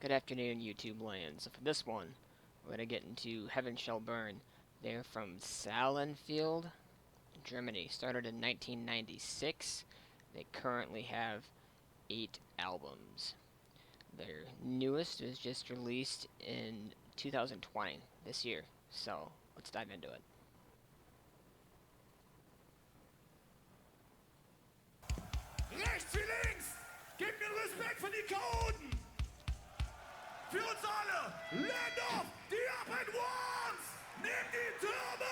Good afternoon, YouTube land. So for this one, we're going to get into Heaven Shall Burn. They're from Salenfield, Germany. Started in 1996. They currently have 8 albums. Their newest was just released in 2020, this year. So let's dive into it. Rechts wie links! Gebt mir Respekt für die Chaoten! Für uns alle! Land off! Die Up and Ones! Nehmt die Türme!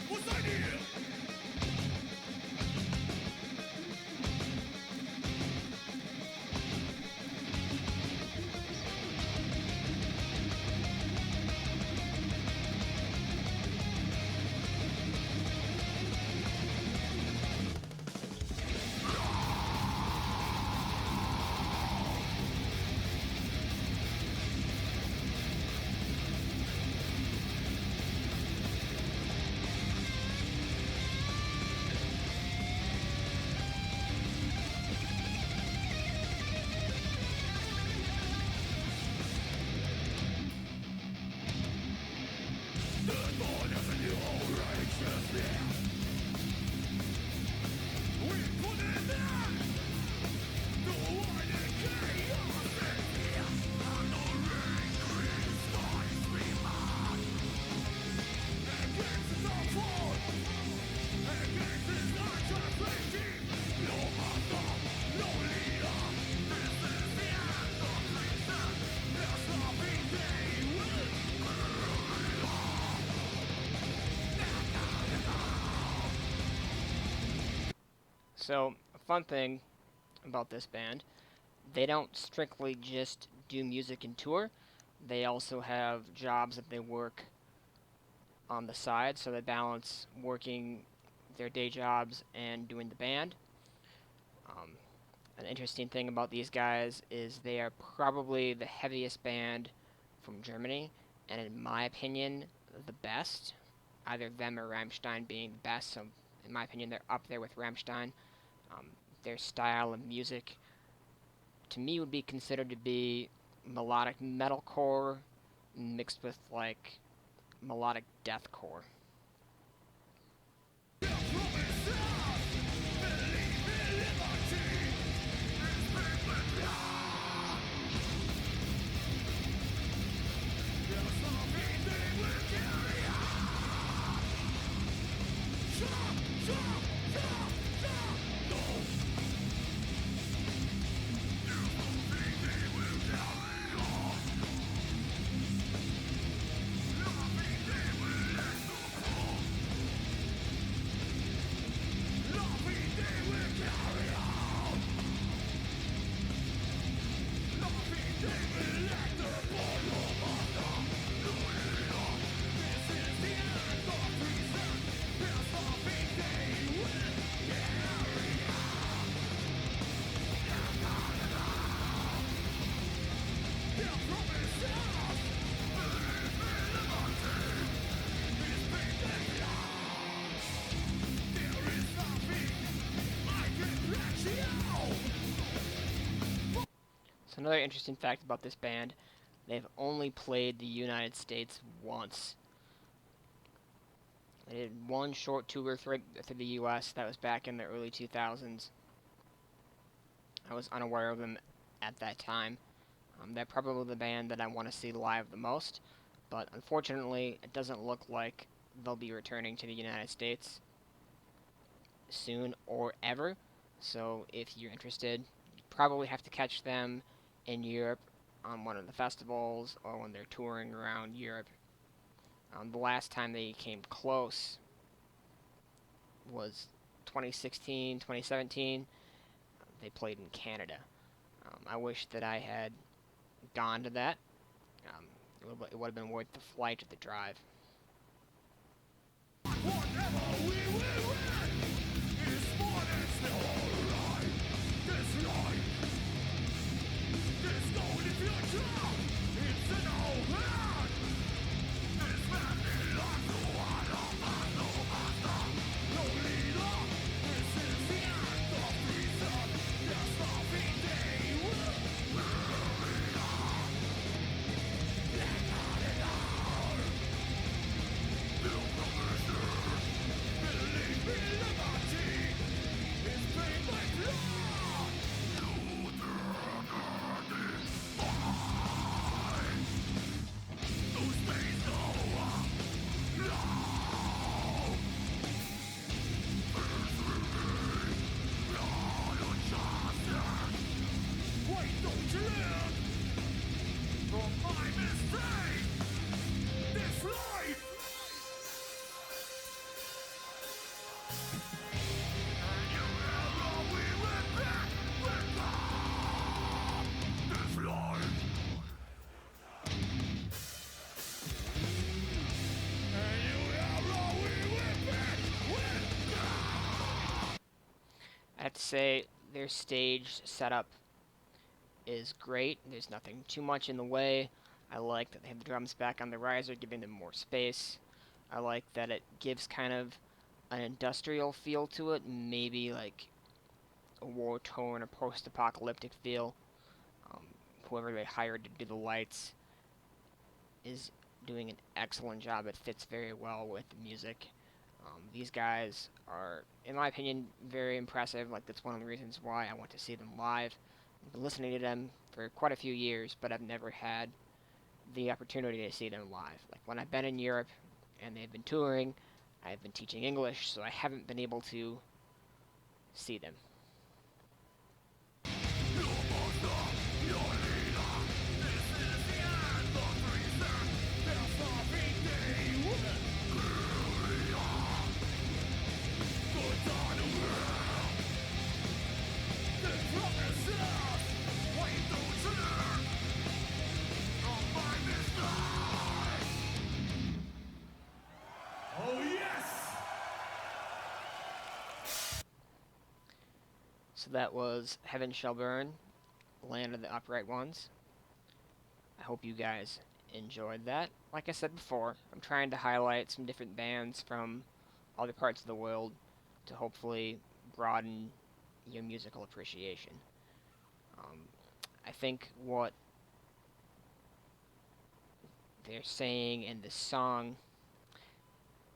Wo seid ihr? So, a fun thing about this band, they don't strictly just do music and tour. They also have jobs that they work on the side, so they balance working their day jobs and doing the band. An interesting thing about these guys is they are probably the heaviest band from Germany, and in my opinion, the best. Either them or Rammstein being the best, so in my opinion, they're up there with Rammstein. Their style of music, to me, would be considered to be melodic metalcore mixed with, like, melodic deathcore. So another interesting fact about this band, they've only played the United States once. They did one short tour through the US, that was back in the early 2000s. I was unaware of them at that time. They're probably the band that I want to see live the most, but unfortunately it doesn't look like they'll be returning to the United States soon or ever. So if you're interested, you probably have to catch them in Europe on one of the festivals or when they're touring around Europe. The last time they came close was 2016, 2017. They played in Canada. I wish that I had gone to that. It would have been worth the flight or the drive. Whatever we will win is more than still alright. This life, this golden future, it's in our hands. This man belongs to one of us, no master, no leader. I have to say their stage setup is great. There's nothing too much in the way. I like that they have the drums back on the riser, giving them more space. I like that it gives kind of an industrial feel to it, maybe like a war-torn or post-apocalyptic feel. Um, Whoever they hired to do the lights is doing an excellent job. It fits very well with the music. These guys are, in my opinion, very impressive. Like, that's one of the reasons why I want to see them live. I've been listening to them for quite a few years, but I've never had the opportunity to see them live. Like, when I've been in Europe and they've been touring, I've been teaching English, so I haven't been able to see them. Oh yes! So that was Heaven Shall Burn, Land of the Upright Ones. I hope you guys enjoyed that. Like I said before, I'm trying to highlight some different bands from other parts of the world to hopefully broaden your musical appreciation. Um, I think what they're saying in this song,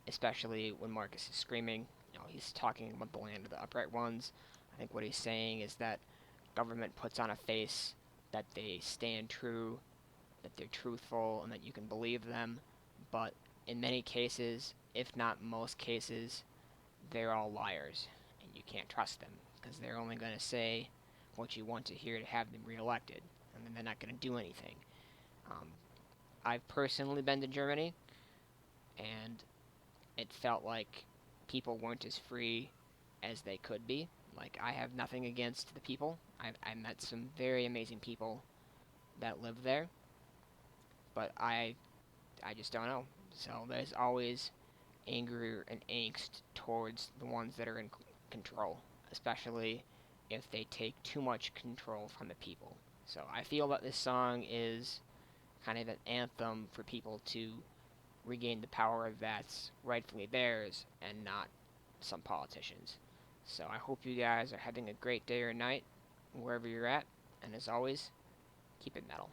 especially when Marcus is screaming, he's talking about the land of the upright ones. I think what he's saying is that government puts on a face that they stand true, that they're truthful, and that you can believe them. But in many cases, if not most cases, they're all liars, and you can't trust them because they're only going to say what you want to hear to have them reelected, and then they're not going to do anything. Um, I've personally been to Germany, and it felt like people weren't as free as they could be. Like, I have nothing against the people. I met some very amazing people that live there, but I just don't know. So there's always anger and angst towards the ones that are in control, especially if they take too much control from the people. So I feel that this song is kind of an anthem for people to regain the power that's rightfully theirs and not some politicians. So I hope you guys are having a great day or night wherever you're at, and as always, keep it metal.